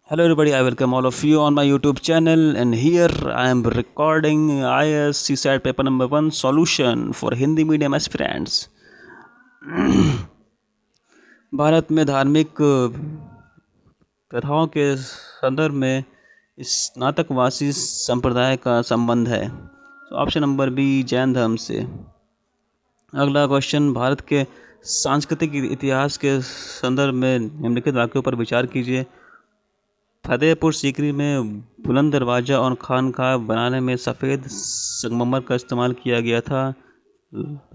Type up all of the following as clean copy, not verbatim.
Hello everybody, I welcome all of you on my YouTube channel, and here I am recording IAS CSAT paper number 1 solution for Hindi medium aspirants. Bharat में धार्मिक प्रथाओं के संदर्भ में स्नातकवासी संप्रदाय का संबंध है। तो ऑप्शन नंबर बी जैन धर्म से। अगला क्वेश्चन, भारत के सांस्कृतिक इतिहास के संदर्भ में निम्नलिखित वाक्यों पर विचार कीजिए। फतेहपुर सीकरी में बुलंद दरवाज़ा और खानकाह बनाने में सफ़ेद संगमरमर का इस्तेमाल किया गया था।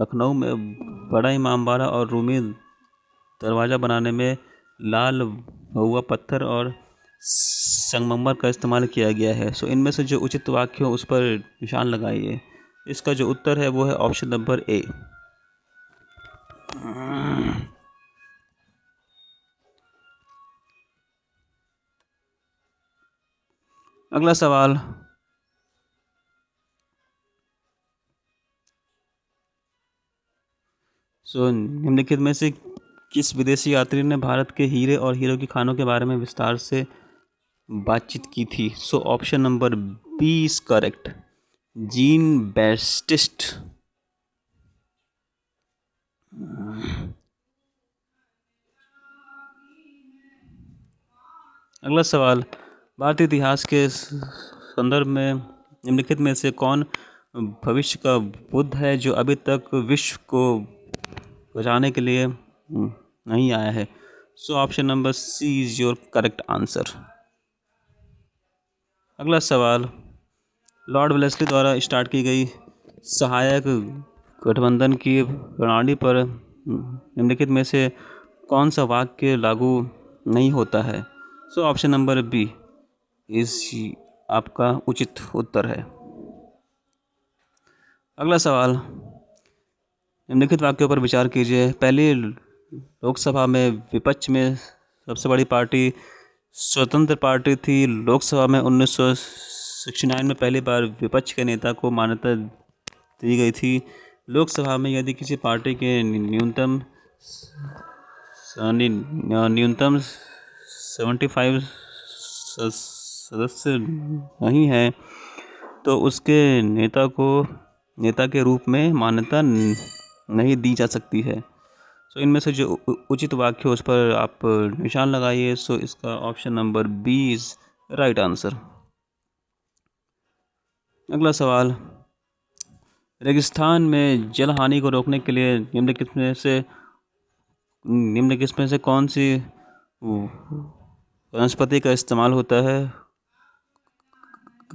लखनऊ में बड़ा इमामबाड़ा और रूमी दरवाज़ा बनाने में लाल भुआ पत्थर और संगमरमर का इस्तेमाल किया गया है। सो इनमें से जो उचित वाक्य हो उस पर निशान लगाइए। इसका जो उत्तर है वो है ऑप्शन नंबर ए। अगला सवाल, निम्नलिखित में से किस विदेशी यात्री ने भारत के हीरे और हीरो की खानों के बारे में विस्तार से बातचीत की थी? So option number B is correct, Jean Baptiste. अगला सवाल, भारतीय इतिहास के संदर्भ में निम्नलिखित में से कौन भविष्य का बुद्ध है जो अभी तक विश्व को बचाने के लिए नहीं आया है? So option number C is your correct answer. अगला सवाल, लॉर्ड वेलेस्ली द्वारा स्टार्ट की गई सहायक गठबंधन की प्रणाली पर निम्नलिखित में से कौन सा वाक्य लागू नहीं होता है? सो ऑप्शन नंबर बी इस आपका उचित उत्तर है। अगला सवाल, निम्नलिखित वाक्यों पर विचार कीजिए। पहली लोकसभा में विपक्ष में सबसे बड़ी पार्टी स्वतंत्र पार्टी थी। लोकसभा में 1969 में पहली बार विपक्ष के नेता को मान्यता दी गई थी। लोकसभा में यदि किसी पार्टी के न्यूनतम 75 सदस्य नहीं है तो उसके नेता के रूप में मान्यता नहीं दी जा सकती है। सो इनमें से जो उचित वाक्य उस पर आप निशान लगाइए। सो इसका option number B is right answer. अगला सवाल, रेगिस्तान में जल हानि को रोकने के लिए निम्नलिखित में से कौन सी वनस्पति का इस्तेमाल होता है?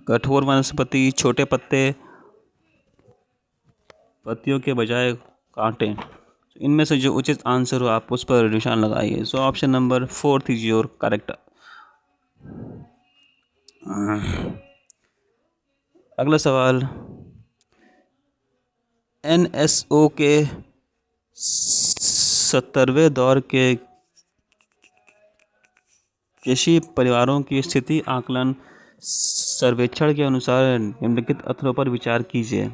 कठोर वनस्पति, छोटे पत्तियों के बजाय कांटे। इनमें से जो उचित आंसर हो आप उस पर निशान लगाइए। सो option number 4 is your correct. अगला सवाल, NSO के 70वें दौर के कृषि परिवारों की स्थिति आकलन सर्वेक्षण के अनुसार निम्नलिखित तथ्यों पर विचार कीजिए।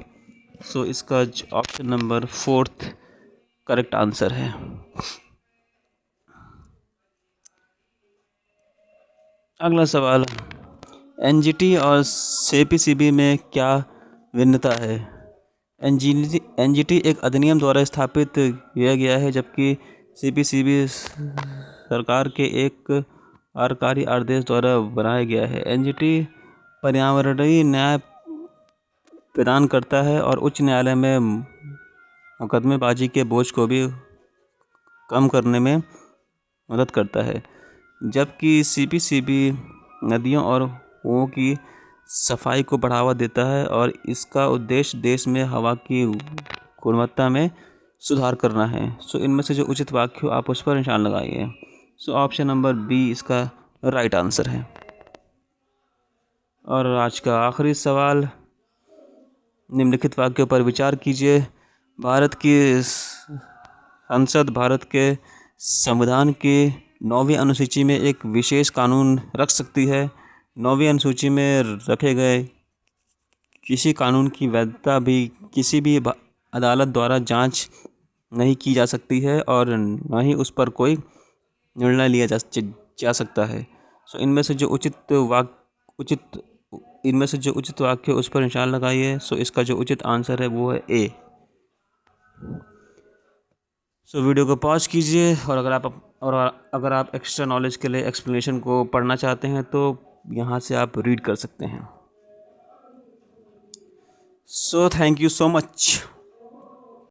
सो इसका ऑप्शन नंबर 4 करेक्ट आंसर है। अगला सवाल, NGT और CPCB में क्या भिन्नता है? NGT एक अधिनियम द्वारा स्थापित किया गया है जबकि CPCB सरकार के एक कार्यकारी आदेश द्वारा बनाया गया है। NGT पर्यावरणीय न्याय प्रदान करता है और उच्च न्यायालय में मुकदमेबाजी के बोझ को भी कम करने में मदद करता है, जबकि CPCB नदियों और कुओं की सफाई को बढ़ावा देता है और इसका उद्देश्य देश में हवा की गुणवत्ता में सुधार करना है। सो इनमें से जो उचित वाक्य आप उस पर निशान लगाइए। सो ऑप्शन नंबर बी इसका राइट आंसर है। और आज का आखिरी सवाल, निम्नलिखित वाक्यों पर विचार कीजिए। भारत की संसद भारत के संविधान की 9वीं अनुसूची में एक विशेष कानून रख सकती है। 9वीं अनुसूची में रखे गए किसी कानून की वैधता भी किसी भी अदालत द्वारा जांच नहीं की जा सकती है और न ही उस पर कोई निर्णय लिया जा सकता है। सो इनमें से जो उचित वाक्य उस पर निशान लगाइए। सो इसका जो उचित आंसर है वो है ए। सो वीडियो को पॉज कीजिए, और अगर आप एक्स्ट्रा नॉलेज के लिए एक्सप्लेनेशन को पढ़ना चाहते हैं तो यहाँ से आप रीड कर सकते हैं। So thank you so much.